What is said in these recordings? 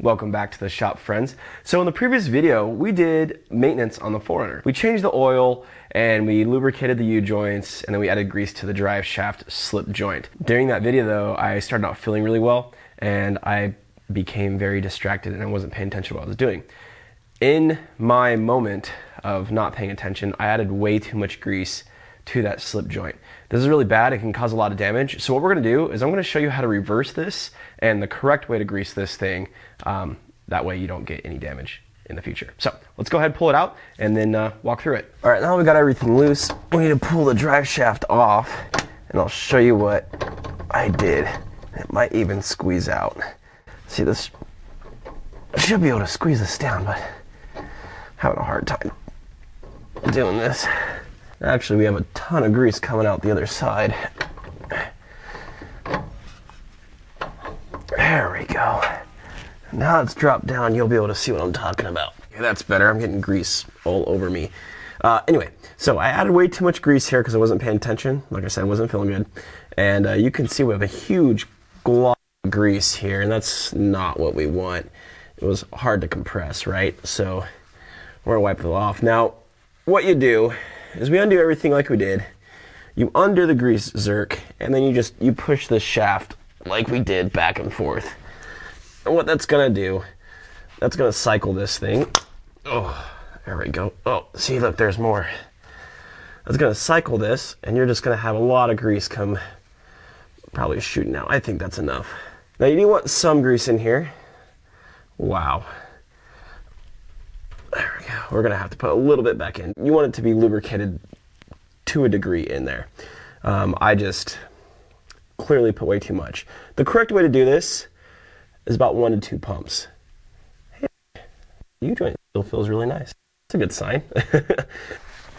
Welcome back to the shop, friends. So in the previous video, we did maintenance on the 4runner. We changed the oil and we lubricated the U-joints, and then we added grease to the drive shaft slip joint. During that video though, I started not feeling really well and I became very distracted and I wasn't paying attention to what I was doing. In my moment of not paying attention, I added way too much grease to that slip joint. This is really bad. It can cause a lot of damage. So what we're gonna do is I'm gonna show you how to reverse this and the correct way to grease this thing. That way you don't get any damage in the future. So let's go ahead and pull it out and then walk through it. All right, now we got everything loose. We need to pull the drive shaft off and I'll show you what I did. It might even squeeze out. See, this, I should be able to squeeze this down, but I'm having a hard time doing this. Actually, we have a ton of grease coming out the other side. There we go. Now it's dropped down, you'll be able to see what I'm talking about. Okay, that's better. I'm getting grease all over me. Anyway, so I added way too much grease here because I wasn't paying attention. Like I said, I wasn't feeling good. And you can see we have a huge glob of grease here, and that's not what we want. It was hard to compress, right? So we're gonna wipe it off. Now, what you do is we undo everything like we did. You undo the grease zerk, and then you push the shaft like we did back and forth. And what that's gonna do, that's gonna cycle this thing. Oh, there we go. Oh, see, look, there's more. That's gonna cycle this, and you're just gonna have a lot of grease come, probably shooting out. I think that's enough. Now you do want some grease in here. Wow. There we go. We're gonna have to put a little bit back in. You want it to be lubricated to a degree in there. I just clearly put way too much. The correct way to do this is about 1 to 2 pumps. Hey, the U-joint still feels really nice. That's a good sign.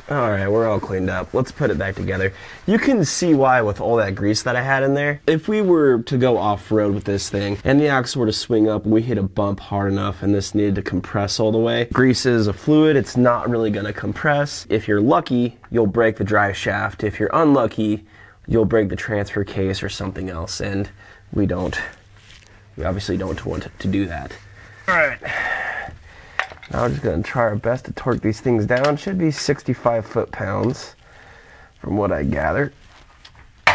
All right, we're all cleaned up. Let's put it back together. You can see why with all that grease that I had in there. If we were to go off-road with this thing and the axle were to swing up, we hit a bump hard enough and this needed to compress all the way. Grease is a fluid, it's not really gonna compress. If you're lucky, you'll break the drive shaft. If you're unlucky, you'll break the transfer case or something else, and we obviously don't want to do that. All right. Now we're just gonna try our best to torque these things down. Should be 65 foot-pounds from what I gathered. All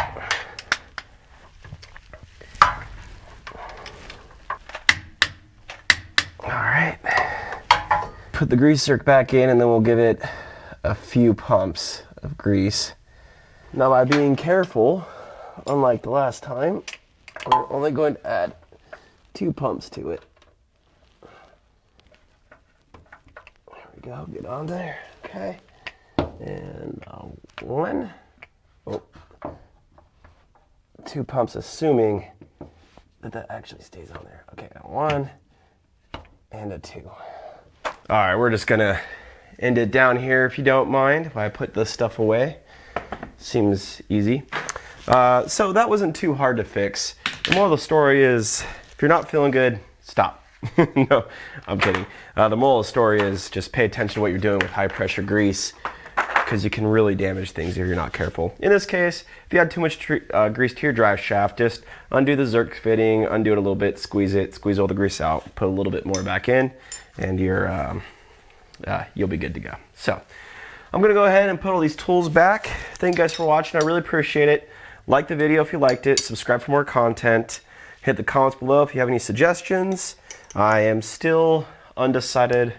right. Put the grease zerk back in and then we'll give it a few pumps of grease. Now by being careful, unlike the last time, we're only going to add 2 pumps to it. Go, get on there, okay, and 1, 2 pumps, assuming that actually stays on there. Okay, 1 and a 2. All right, we're just gonna end it down here if you don't mind if I put this stuff away. Seems easy. So that wasn't too hard to fix. The moral of the story is, if you're not feeling good, stop. No, I'm kidding. The moral of the story is just pay attention to what you're doing with high pressure grease, because you can really damage things if you're not careful. In this case, if you add too much grease to your drive shaft, just undo the zerk fitting, undo it a little bit, squeeze all the grease out, put a little bit more back in, and you'll be good to go. So I'm gonna go ahead and put all these tools back. Thank you guys for watching. I really appreciate it. Like the video if you liked it, subscribe for more content, hit the comments below if you have any suggestions. I am still undecided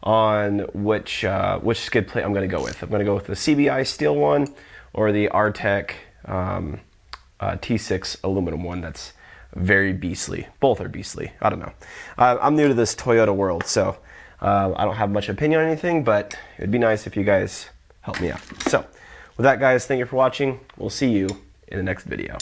on which skid plate I'm going to go with. I'm going to go with the CBI steel one or the Artec T6 aluminum one. That's very beastly. Both are beastly. I don't know. I'm new to this Toyota world, so I don't have much opinion on anything, but it'd be nice if you guys help me out. So with that, guys, thank you for watching. We'll see you in the next video.